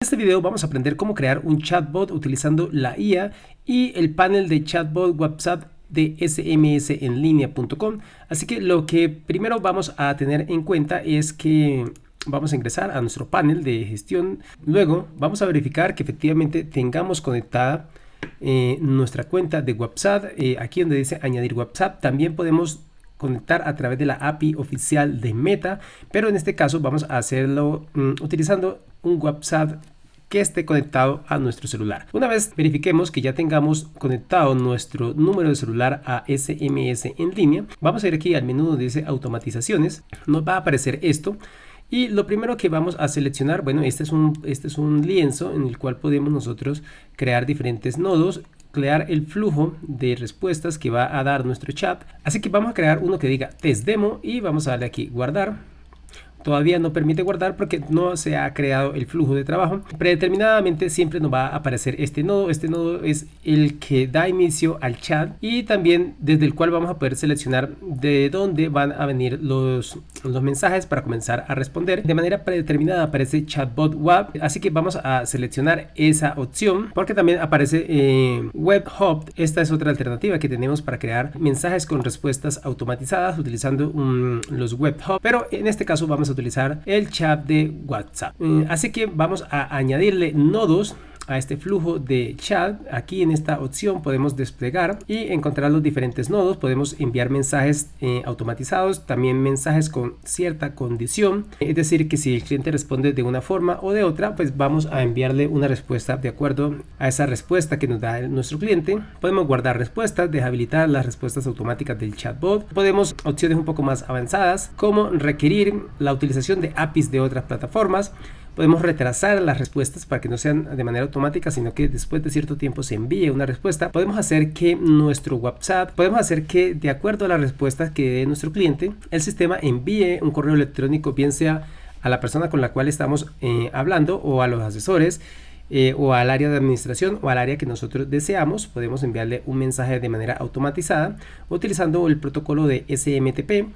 En este video vamos a aprender cómo crear un chatbot utilizando la IA y el panel de chatbot WhatsApp de smsenlinea.com. Así que lo que primero vamos a tener en cuenta es que vamos a ingresar a nuestro panel de gestión. Luego vamos a verificar que efectivamente tengamos conectada nuestra cuenta de WhatsApp. Aquí donde dice añadir WhatsApp, también podemos conectar a través de la API oficial de Meta, pero en este caso vamos a hacerlo utilizando un WhatsApp que esté conectado a nuestro celular. Una vez verifiquemos que ya tengamos conectado nuestro número de celular a SMS en línea, vamos a ir aquí al menú donde dice automatizaciones. Nos va a aparecer esto. Y lo primero que vamos a seleccionar, bueno, este es un lienzo en el cual podemos nosotros crear diferentes nodos, crear el flujo de respuestas que va a dar nuestro chat. Así que vamos a crear uno que diga test demo y vamos a darle aquí guardar. Todavía no permite guardar porque no se ha creado el flujo de trabajo. Predeterminadamente siempre nos va a aparecer este nodo. Este nodo es el que da inicio al chat y también desde el cual vamos a poder seleccionar de dónde van a venir los mensajes para comenzar a responder. De manera predeterminada aparece chatbot web, así que vamos a seleccionar esa opción porque también aparece web hub. Esta es otra alternativa que tenemos para crear mensajes con respuestas automatizadas utilizando los web hub, pero en este caso vamos a utilizar el chat de WhatsApp. Así que vamos a añadirle nodos a este flujo de chat. Aquí en esta opción podemos desplegar y encontrar los diferentes nodos. Podemos enviar mensajes automatizados, también mensajes con cierta condición, es decir que si el cliente responde de una forma o de otra, pues vamos a enviarle una respuesta de acuerdo a esa respuesta que nos da nuestro cliente. Podemos guardar respuestas, deshabilitar las respuestas automáticas del chatbot. Podemos opciones un poco más avanzadas como requerir la utilización de APIs de otras plataformas. Podemos retrasar las respuestas para que no sean de manera automática, sino que después de cierto tiempo se envíe una respuesta. Podemos hacer que nuestro WhatsApp, podemos hacer que de acuerdo a las respuestas que dé nuestro cliente, el sistema envíe un correo electrónico, bien sea a la persona con la cual estamos hablando o a los asesores, o al área de administración o al área que nosotros deseamos. Podemos enviarle un mensaje de manera automatizada utilizando el protocolo de SMTP.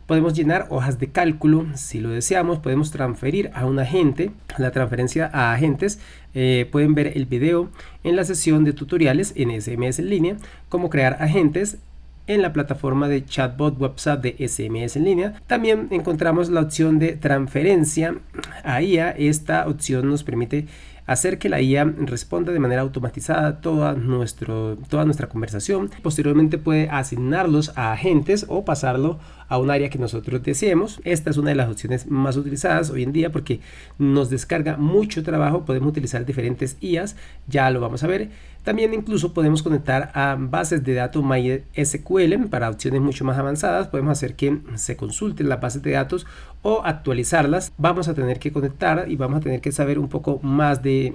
Podemos llenar hojas de cálculo si lo deseamos. Podemos transferir a un agente. La transferencia a agentes, pueden ver el video en la sesión de tutoriales en SMS en línea, cómo crear agentes en la plataforma de chatbot WhatsApp de SMS en línea. También encontramos la opción de transferencia a IA. Esta opción nos permite hacer que la IA responda de manera automatizada toda nuestra conversación. Posteriormente puede asignarlos a agentes o pasarlo a un área que nosotros deseemos. Esta es una de las opciones más utilizadas hoy en día porque nos descarga mucho trabajo. Podemos utilizar diferentes IAs, ya lo vamos a ver. También incluso podemos conectar a bases de datos MySQL para opciones mucho más avanzadas. Podemos hacer que se consulten las bases de datos o actualizarlas. Vamos a tener que conectar y vamos a tener que saber un poco más de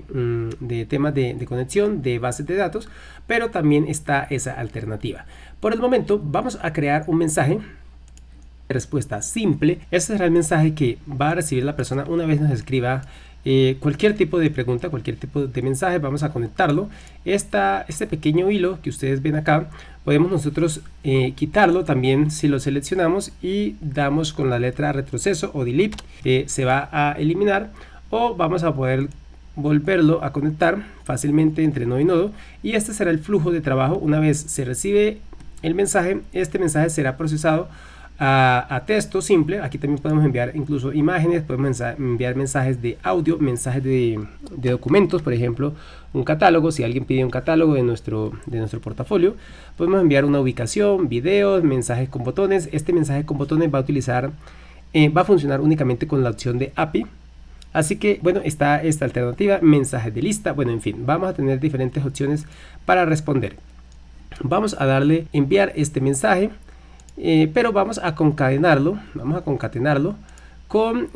temas de conexión de bases de datos, pero también está esa alternativa. Por el momento vamos a crear un mensaje de respuesta simple. Este será el mensaje que va a recibir la persona una vez nos escriba cualquier tipo de pregunta, cualquier tipo de mensaje. Vamos a conectarlo. Este pequeño hilo que ustedes ven acá, podemos nosotros quitarlo también si lo seleccionamos y damos con la letra retroceso o delete, se va a eliminar, o vamos a poder volverlo a conectar fácilmente entre nodo y nodo, y este será el flujo de trabajo. Una vez se recibe el mensaje, este mensaje será procesado a texto simple. Aquí también podemos enviar incluso imágenes, podemos enviar mensajes de audio, mensajes de documentos, por ejemplo un catálogo. Si alguien pide un catálogo de nuestro portafolio, podemos enviar una ubicación, videos, mensajes con botones. Este mensaje con botones va a funcionar únicamente con la opción de API. Así que bueno, está esta alternativa, mensajes de lista. Bueno, en fin, vamos a tener diferentes opciones para responder. Vamos a darle enviar este mensaje, pero vamos a concatenarlo con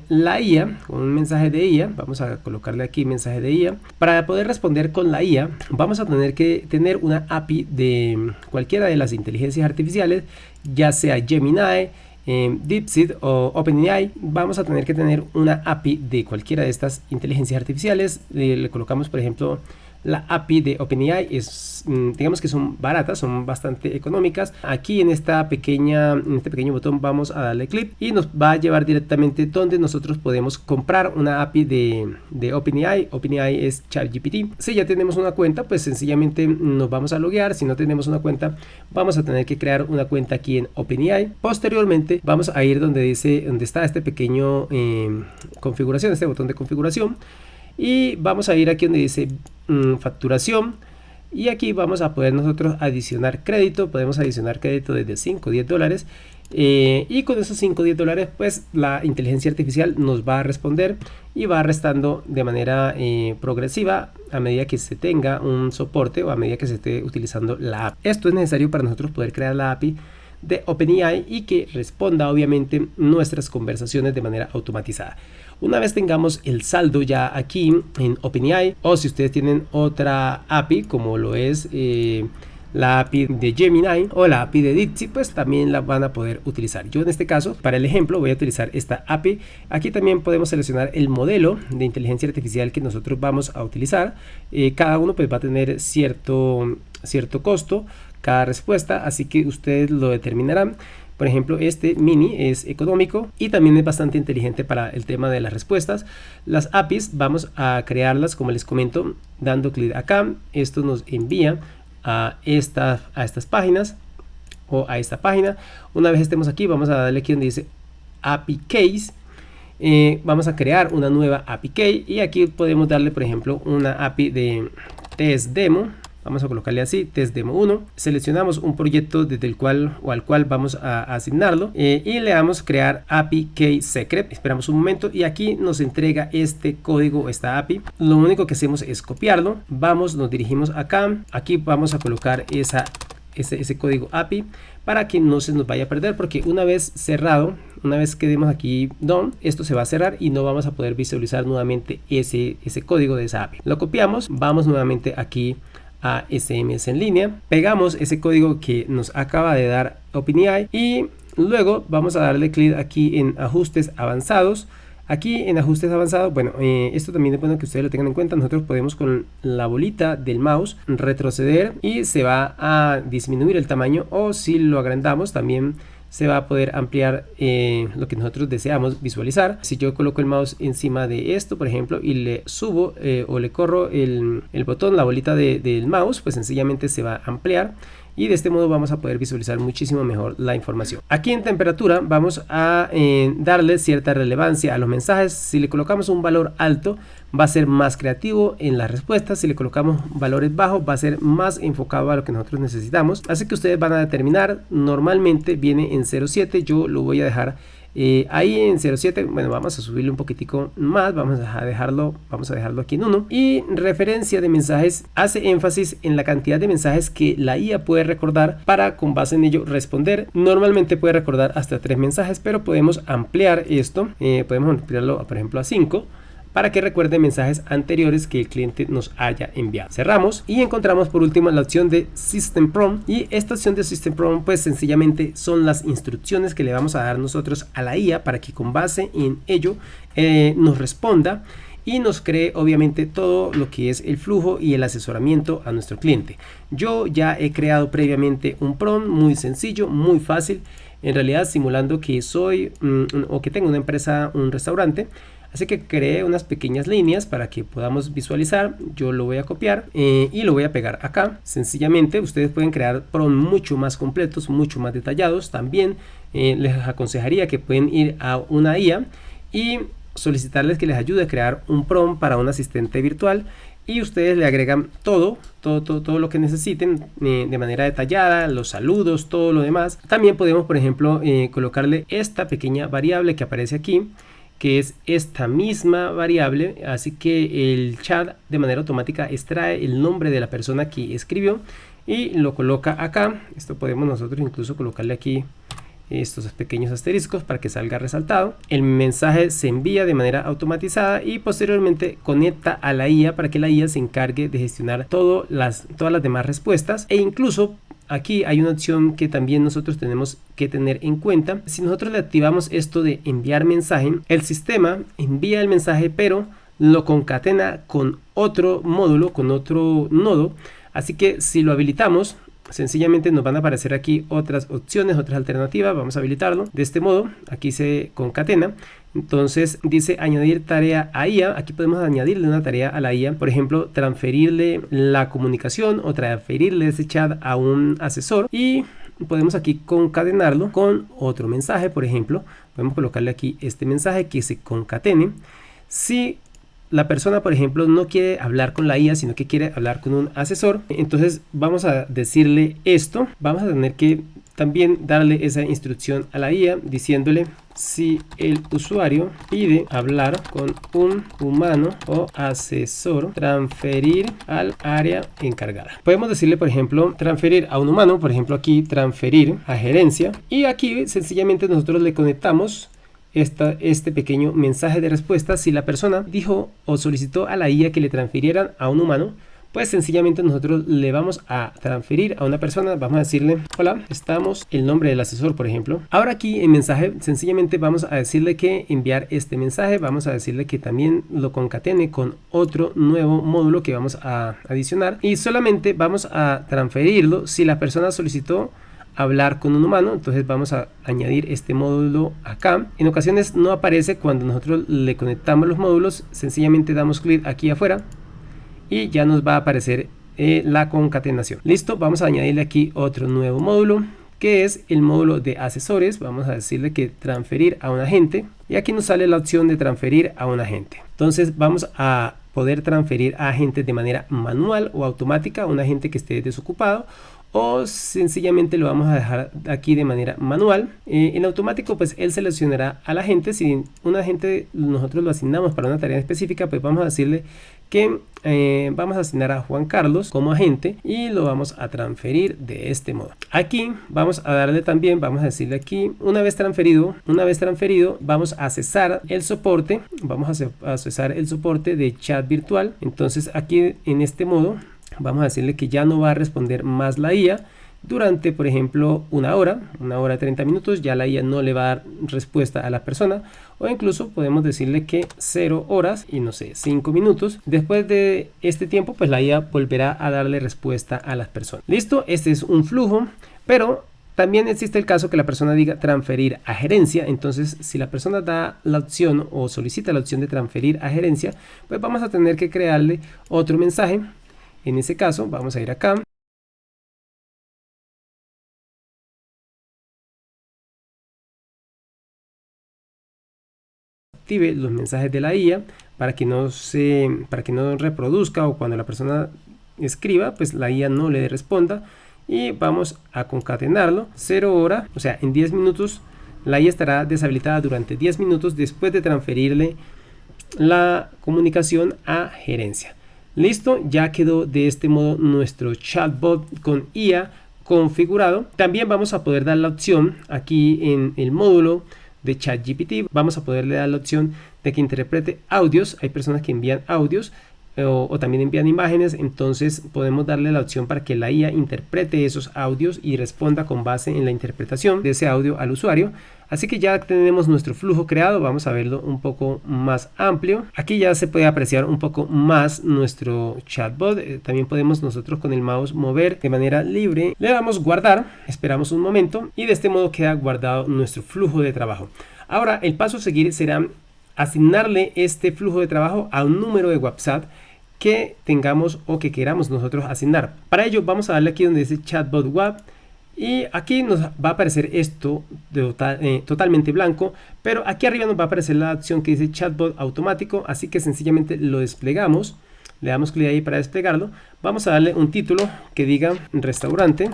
la IA, con un mensaje de IA. Vamos a colocarle aquí mensaje de IA. Para poder responder con la IA, vamos a tener que tener una API de cualquiera de las inteligencias artificiales, ya sea Gemini, DeepSeek o OpenAI. Vamos a tener que tener una API de cualquiera de estas inteligencias artificiales. Le colocamos por ejemplo la API de OpenAI es, digamos que son baratas, son bastante económicas. Aquí en este pequeño botón vamos a darle clic y nos va a llevar directamente donde nosotros podemos comprar una API de OpenAI. OpenAI es ChatGPT. Si ya tenemos una cuenta, pues sencillamente nos vamos a loguear. Si no tenemos una cuenta, vamos a tener que crear una cuenta aquí en OpenAI. Posteriormente vamos a ir donde está este pequeño configuración, este botón de configuración. Y vamos a ir aquí donde dice facturación, y aquí vamos a poder nosotros adicionar crédito. Podemos adicionar crédito desde 5 o 10 dólares, y con esos 5 o 10 dólares pues la inteligencia artificial nos va a responder y va restando de manera progresiva a medida que se tenga un soporte o a medida que se esté utilizando la API. Esto es necesario para nosotros poder crear la API de OpenAI y que responda obviamente nuestras conversaciones de manera automatizada. Una vez tengamos el saldo ya aquí en OpenAI, o si ustedes tienen otra API como lo es la API de Gemini o la API de DeepSeek, pues también la van a poder utilizar. Yo en este caso, para el ejemplo, voy a utilizar esta API. Aquí también podemos seleccionar el modelo de inteligencia artificial que nosotros vamos a utilizar. Cada uno pues va a tener cierto costo cada respuesta, así que ustedes lo determinarán. Por ejemplo, este mini es económico y también es bastante inteligente para el tema de las respuestas. Las APIs vamos a crearlas, como les comento, dando clic acá. Esto nos envía a estas páginas o a esta página. Una vez estemos aquí, vamos a darle aquí donde dice API Case. Vamos a crear una nueva API Key y aquí podemos darle, por ejemplo, una API de test demo. Vamos a colocarle así, test demo 1. Seleccionamos un proyecto desde el cual o al cual vamos a asignarlo, y le damos crear API Key Secret. Esperamos un momento y aquí nos entrega este código, esta API. Lo único que hacemos es copiarlo. Nos dirigimos acá. Aquí vamos a colocar ese código API para que no se nos vaya a perder, porque una vez cerrado, una vez que demos aquí done, esto se va a cerrar y no vamos a poder visualizar nuevamente ese código de esa API. Lo copiamos, vamos nuevamente aquí a SMS en línea, pegamos ese código que nos acaba de dar OpenAI y luego vamos a darle clic aquí en ajustes avanzados. Aquí en ajustes avanzados, bueno, esto también es bueno que ustedes lo tengan en cuenta. Nosotros podemos con la bolita del mouse retroceder y se va a disminuir el tamaño, o si lo agrandamos también se va a poder ampliar lo que nosotros deseamos visualizar. Si yo coloco el mouse encima de esto, por ejemplo, y le subo o le corro el botón, la bolita del mouse, pues sencillamente se va a ampliar. Y de este modo vamos a poder visualizar muchísimo mejor la información. Aquí en temperatura vamos a darle cierta relevancia a los mensajes. Si le colocamos un valor alto, va a ser más creativo en las respuestas. Si le colocamos valores bajos, va a ser más enfocado a lo que nosotros necesitamos. Así que ustedes van a determinar. Normalmente viene en 0.7. Yo lo voy a dejar ahí en 0.7. Bueno, vamos a subirle un poquitico más, vamos a dejarlo aquí en 1. Y referencia de mensajes hace énfasis en la cantidad de mensajes que la IA puede recordar para, con base en ello, responder. Normalmente puede recordar hasta 3 mensajes, pero podemos ampliar esto, podemos ampliarlo por ejemplo a 5, para que recuerde mensajes anteriores que el cliente nos haya enviado. Cerramos y encontramos por último la opción de System Prompt, y esta opción de System Prompt pues sencillamente son las instrucciones que le vamos a dar nosotros a la IA para que con base en ello nos responda y nos cree obviamente todo lo que es el flujo y el asesoramiento a nuestro cliente. Yo ya he creado previamente un prompt muy sencillo, muy fácil, en realidad simulando que soy o que tengo una empresa, un restaurante. Así que creé unas pequeñas líneas para que podamos visualizar. Yo lo voy a copiar y lo voy a pegar acá. Sencillamente ustedes pueden crear prompts mucho más completos, mucho más detallados. También les aconsejaría que pueden ir a una IA y solicitarles que les ayude a crear un prompt para un asistente virtual, y ustedes le agregan todo lo que necesiten de manera detallada, los saludos, todo lo demás. También podemos, por ejemplo, colocarle esta pequeña variable que aparece aquí, que es esta misma variable, así que el chat de manera automática extrae el nombre de la persona que escribió y lo coloca acá. Esto podemos nosotros incluso colocarle aquí estos pequeños asteriscos para que salga resaltado. El mensaje se envía de manera automatizada y posteriormente conecta a la IA para que la IA se encargue de gestionar todas las demás respuestas, e incluso aquí hay una opción que también nosotros tenemos que tener en cuenta. Si nosotros le activamos esto de enviar mensaje, el sistema envía el mensaje pero lo concatena con otro módulo, con otro nodo. Así que si lo habilitamos, sencillamente nos van a aparecer aquí otras opciones, otras alternativas. Vamos a habilitarlo de este modo. Aquí se concatena. Entonces dice añadir tarea a IA. Aquí podemos añadirle una tarea a la IA. Por ejemplo, transferirle la comunicación o transferirle ese chat a un asesor. Y podemos aquí concatenarlo con otro mensaje. Por ejemplo, podemos colocarle aquí este mensaje que se concatene. Si la persona, por ejemplo, no quiere hablar con la IA, sino que quiere hablar con un asesor, entonces vamos a decirle esto. Vamos a tener que también darle esa instrucción a la IA diciéndole: si el usuario pide hablar con un humano o asesor, transferir al área encargada. Podemos decirle, por ejemplo, transferir a un humano, por ejemplo aquí transferir a gerencia, y aquí sencillamente nosotros le conectamos este pequeño mensaje de respuesta. Si la persona dijo o solicitó a la IA que le transfirieran a un humano, pues sencillamente nosotros le vamos a transferir a una persona. Vamos a decirle: hola, estamos, el nombre del asesor, por ejemplo. Ahora aquí en mensaje sencillamente vamos a decirle que enviar este mensaje. Vamos a decirle que también lo concatene con otro nuevo módulo que vamos a adicionar, y solamente vamos a transferirlo si la persona solicitó hablar con un humano. Entonces vamos a añadir este módulo acá. En ocasiones no aparece cuando nosotros le conectamos los módulos. Sencillamente damos clic aquí afuera y ya nos va a aparecer la concatenación. Listo, vamos a añadirle aquí otro nuevo módulo, que es el módulo de asesores. Vamos a decirle que transferir a un agente, y aquí nos sale la opción de transferir a un agente. Entonces vamos a poder transferir a agentes de manera manual o automática, un agente que esté desocupado, o sencillamente lo vamos a dejar aquí de manera manual. En automático, pues él seleccionará al agente. Si un agente nosotros lo asignamos para una tarea específica, pues vamos a decirle que vamos a asignar a Juan Carlos como agente y lo vamos a transferir de este modo. Aquí vamos a darle también, vamos a decirle aquí, una vez transferido, vamos a cesar el soporte. Vamos a cesar el soporte de chat virtual. Entonces aquí en este modo vamos a decirle que ya no va a responder más la IA durante, por ejemplo, una hora 30 minutos. Ya la IA no le va a dar respuesta a la persona, o incluso podemos decirle que 0 horas y no sé, 5 minutos. Después de este tiempo, pues la IA volverá a darle respuesta a las personas. Listo, este es un flujo, pero también existe el caso que la persona diga transferir a gerencia. Entonces, si la persona da la opción o solicita la opción de transferir a gerencia, pues vamos a tener que crearle otro mensaje. En ese caso, vamos a ir acá. Active los mensajes de la IA para que no reproduzca, o cuando la persona escriba, pues la IA no le responda. Y vamos a concatenarlo. 0 hora, o sea, en 10 minutos la IA estará deshabilitada durante 10 minutos después de transferirle la comunicación a gerencia. Listo, ya quedó de este modo nuestro chatbot con IA configurado. También vamos a poder dar la opción aquí en el módulo de ChatGPT. Vamos a poderle dar la opción de que interprete audios. Hay personas que envían audios o también envían imágenes. Entonces podemos darle la opción para que la IA interprete esos audios y responda con base en la interpretación de ese audio al usuario. Así que ya tenemos nuestro flujo creado. Vamos a verlo un poco más amplio. Aquí ya se puede apreciar un poco más nuestro chatbot. También podemos nosotros con el mouse mover de manera libre. Le damos guardar, esperamos un momento y de este modo queda guardado nuestro flujo de trabajo. Ahora el paso a seguir será asignarle este flujo de trabajo a un número de WhatsApp que tengamos o que queramos nosotros asignar. Para ello vamos a darle aquí donde dice chatbot web. Y aquí nos va a aparecer esto totalmente blanco, pero aquí arriba nos va a aparecer la opción que dice chatbot automático, así que sencillamente lo desplegamos, le damos clic ahí para desplegarlo. Vamos a darle un título que diga restaurante,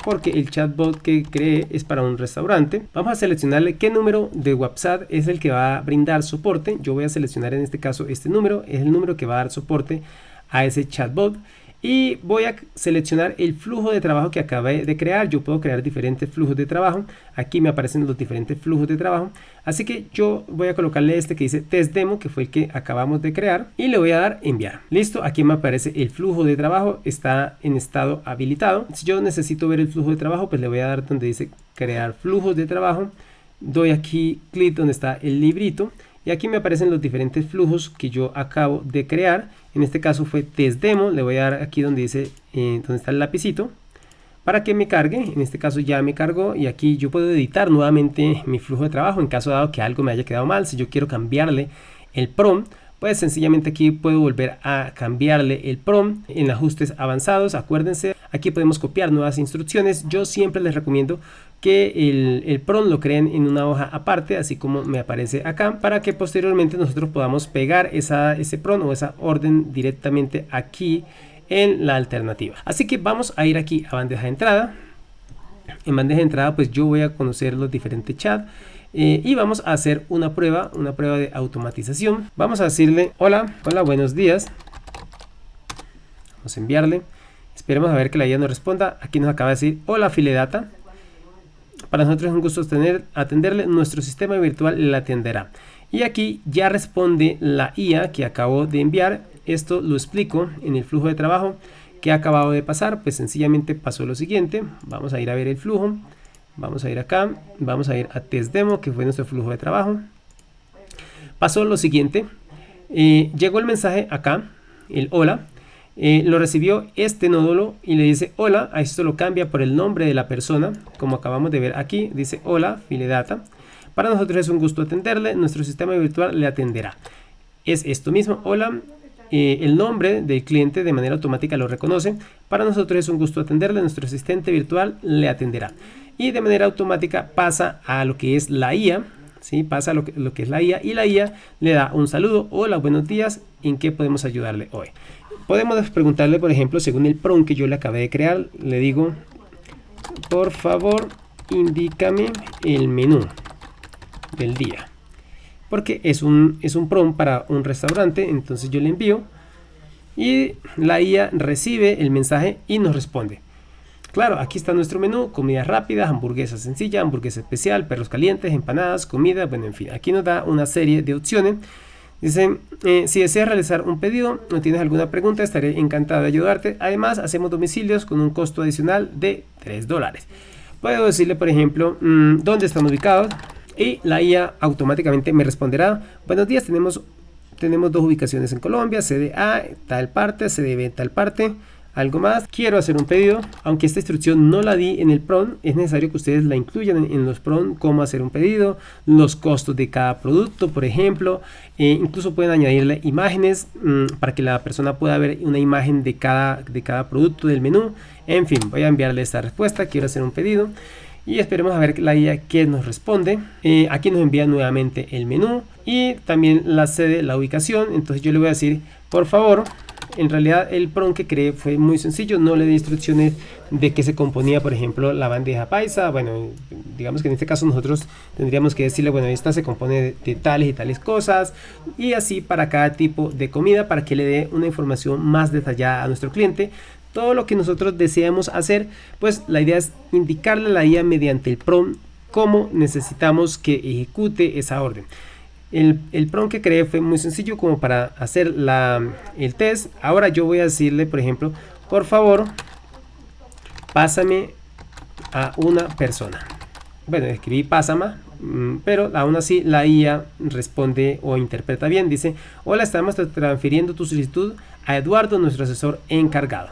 porque el chatbot que creé es para un restaurante. Vamos a seleccionarle qué número de WhatsApp es el que va a brindar soporte. Yo voy a seleccionar en este caso este número, es el número que va a dar soporte a ese chatbot. Y voy a seleccionar el flujo de trabajo que acabé de crear. Yo puedo crear diferentes flujos de trabajo. Aquí me aparecen los diferentes flujos de trabajo. Así que yo voy a colocarle este que dice test demo, que fue el que acabamos de crear. Y le voy a dar enviar. Listo, aquí me aparece el flujo de trabajo. Está en estado habilitado. Si yo necesito ver el flujo de trabajo, pues le voy a dar donde dice crear flujos de trabajo. Doy aquí clic donde está el librito y aquí me aparecen los diferentes flujos que yo acabo de crear. En este caso fue test demo, le voy a dar aquí donde dice, donde está el lapicito, para que me cargue. En este caso ya me cargó, y aquí yo puedo editar nuevamente mi flujo de trabajo en caso dado que algo me haya quedado mal. Si yo quiero cambiarle el prompt, pues sencillamente aquí puedo volver a cambiarle el prompt en ajustes avanzados. Acuérdense, aquí podemos copiar nuevas instrucciones. Yo siempre les recomiendo que el prompt lo creen en una hoja aparte, así como me aparece acá, para que posteriormente nosotros podamos pegar ese prompt o esa orden directamente aquí en la alternativa. Así que vamos a ir aquí a bandeja de entrada. En bandeja de entrada pues yo voy a conocer los diferentes chats. Y vamos a hacer una prueba de automatización. Vamos a decirle hola, buenos días. Vamos a enviarle. Esperemos a ver que la IA nos responda. Aquí nos acaba de decir hola Filedata. Para nosotros es un gusto atenderle. Nuestro sistema virtual le atenderá. Y aquí ya responde la IA que acabo de enviar. Esto lo explico en el flujo de trabajo que ha acabado de pasar. Pues sencillamente pasó lo siguiente. Vamos a ir a ver el flujo. Vamos a ir acá, vamos a ir a test demo, que fue nuestro flujo de trabajo. Pasó lo siguiente, llegó el mensaje acá, el hola, lo recibió este nódulo y le dice hola. A esto lo cambia por el nombre de la persona, como acabamos de ver aquí, dice hola Filedata. Para nosotros es un gusto atenderle, nuestro sistema virtual le atenderá. Es esto mismo, hola. El nombre del cliente de manera automática lo reconoce. Para nosotros es un gusto atenderle, nuestro asistente virtual le atenderá. Y de manera automática pasa a lo que es la IA, ¿sí? Pasa a lo que es la IA, y la IA le da un saludo, hola, buenos días, ¿en qué podemos ayudarle hoy? Podemos preguntarle, por ejemplo, según el prompt que yo le acabé de crear, le digo, por favor, indícame el menú del día. Porque es un prompt para un restaurante, entonces yo le envío y la IA recibe el mensaje y nos responde. Claro, aquí está nuestro menú, comidas rápidas, hamburguesa sencilla, hamburguesa especial, perros calientes, empanadas, comida, bueno, en fin. Aquí nos da una serie de opciones. Dice, si deseas realizar un pedido o tienes alguna pregunta, estaré encantado de ayudarte. Además, hacemos domicilios con un costo adicional de $3. Puedo decirle, por ejemplo, dónde están ubicados. Y la IA automáticamente me responderá, buenos días, tenemos 2 ubicaciones en Colombia, sede A, tal parte, sede B, tal parte, algo más. Quiero hacer un pedido, aunque esta instrucción no la di en el prompt, es necesario que ustedes la incluyan en los prompts, cómo hacer un pedido, los costos de cada producto, por ejemplo. Incluso pueden añadirle imágenes para que la persona pueda ver una imagen de cada producto del menú. En fin, voy a enviarle esta respuesta, quiero hacer un pedido. Y esperemos a ver la IA que nos responde. Aquí nos envía nuevamente el menú y también la sede, la ubicación. Entonces yo le voy a decir, por favor, en realidad el prompt que creé fue muy sencillo. No le di instrucciones de qué se componía, por ejemplo, la bandeja paisa. Bueno, digamos que en este caso nosotros tendríamos que decirle, bueno, esta se compone de tales y tales cosas. Y así para cada tipo de comida, para que le dé una información más detallada a nuestro cliente. Todo lo que nosotros deseamos hacer, pues la idea es indicarle a la IA mediante el prompt cómo necesitamos que ejecute esa orden. El prompt que creé fue muy sencillo como para hacer el test. Ahora yo voy a decirle, por ejemplo, por favor, pásame a una persona. Bueno, escribí pásame, pero aún así la IA responde o interpreta bien. Dice, hola, estamos transfiriendo tu solicitud a Eduardo, nuestro asesor encargado.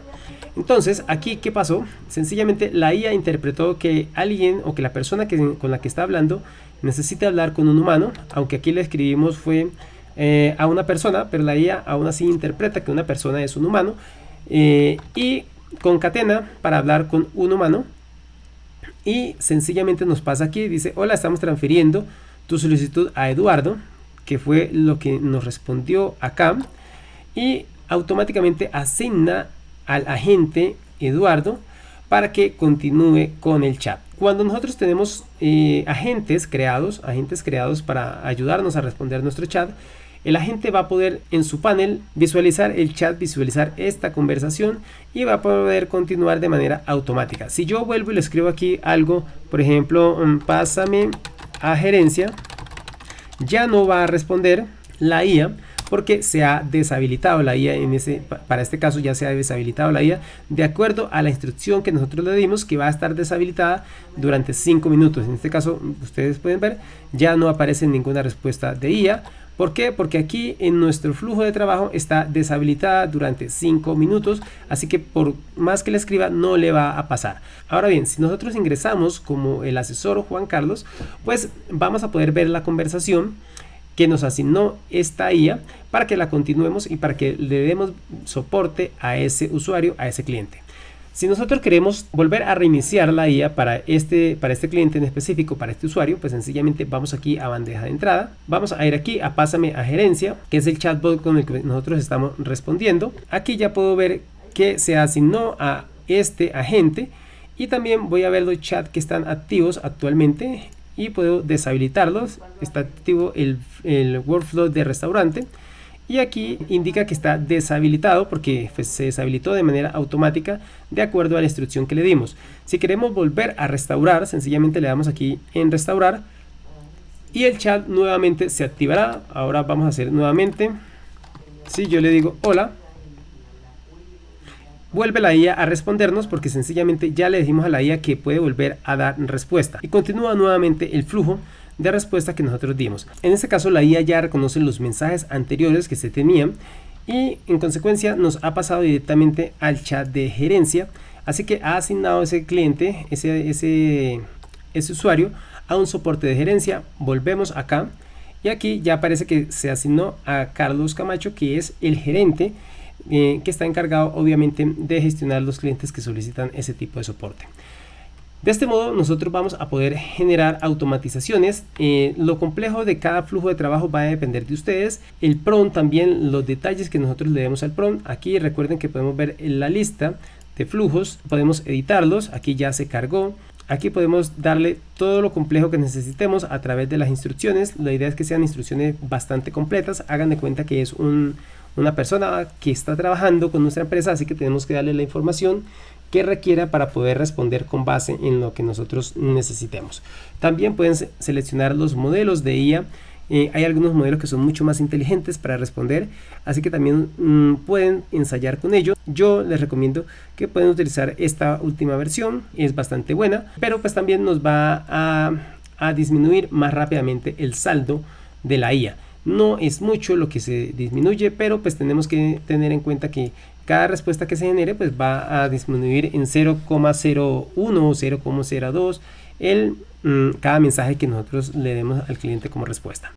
Entonces, aquí, ¿qué pasó? Sencillamente la IA interpretó que alguien o que la persona con la que está hablando necesita hablar con un humano, aunque aquí le escribimos fue a una persona, pero la IA aún así interpreta que una persona es un humano y concatena para hablar con un humano y sencillamente nos pasa aquí, dice, hola, estamos transfiriendo tu solicitud a Eduardo, que fue lo que nos respondió acá, y automáticamente asigna al agente Eduardo para que continúe con el chat. Cuando nosotros tenemos agentes creados para ayudarnos a responder nuestro chat, el agente va a poder en su panel visualizar el chat, visualizar esta conversación y va a poder continuar de manera automática. Si yo vuelvo y le escribo aquí algo, por ejemplo, pásame a gerencia, ya no va a responder la IA porque se ha deshabilitado la IA para este caso ya se ha deshabilitado la IA de acuerdo a la instrucción que nosotros le dimos, que va a estar deshabilitada durante 5 minutos. En este caso ustedes pueden ver, ya no aparece ninguna respuesta de IA ¿Por qué? Porque aquí en nuestro flujo de trabajo está deshabilitada durante 5 minutos, así que por más que le escriba no le va a pasar. Ahora bien, si nosotros ingresamos como el asesor Juan Carlos, pues vamos a poder ver la conversación que nos asignó esta IA para que la continuemos y para que le demos soporte a ese usuario, a ese cliente. Si nosotros queremos volver a reiniciar la IA para este cliente en específico, para este usuario, pues sencillamente vamos aquí a bandeja de entrada. Vamos a ir aquí a Pásame a gerencia, que es el chatbot con el que nosotros estamos respondiendo. Aquí ya puedo ver que se asignó a este agente y también voy a ver los chats que están activos actualmente y puedo deshabilitarlos. Está activo el workflow de restaurante. Y aquí indica que está deshabilitado porque pues, se deshabilitó de manera automática de acuerdo a la instrucción que le dimos. Si queremos volver a restaurar, sencillamente le damos aquí en restaurar y el chat nuevamente se activará. Ahora vamos a hacer nuevamente. Si yo le digo hola, vuelve la IA a respondernos porque sencillamente ya le dijimos a la IA que puede volver a dar respuesta. Y continúa nuevamente el flujo de respuesta que nosotros dimos. En este caso la IA ya reconoce los mensajes anteriores que se tenían y en consecuencia nos ha pasado directamente al chat de gerencia, así que ha asignado ese cliente, ese usuario a un soporte de gerencia. Volvemos acá y aquí ya aparece que se asignó a Carlos Camacho, que es el gerente que está encargado obviamente de gestionar los clientes que solicitan ese tipo de soporte. De este modo nosotros vamos a poder generar automatizaciones. Lo complejo de cada flujo de trabajo va a depender de ustedes. El prompt también, los detalles que nosotros le demos al prompt. Aquí recuerden que podemos ver en la lista de flujos, podemos editarlos, aquí ya se cargó. Aquí podemos darle todo lo complejo que necesitemos a través de las instrucciones. La idea es que sean instrucciones bastante completas. Hagan de cuenta que es una persona que está trabajando con nuestra empresa, así que tenemos que darle la información que requiera para poder responder con base en lo que nosotros necesitemos. También pueden seleccionar los modelos de IA. Hay algunos modelos que son mucho más inteligentes para responder, así que también pueden ensayar con ello. Yo les recomiendo que pueden utilizar esta última versión, es bastante buena, pero pues también nos va a disminuir más rápidamente el saldo de la IA. No es mucho lo que se disminuye, pero pues tenemos que tener en cuenta que cada respuesta que se genere pues va a disminuir en 0,01 o 0,02 cada mensaje que nosotros le demos al cliente como respuesta.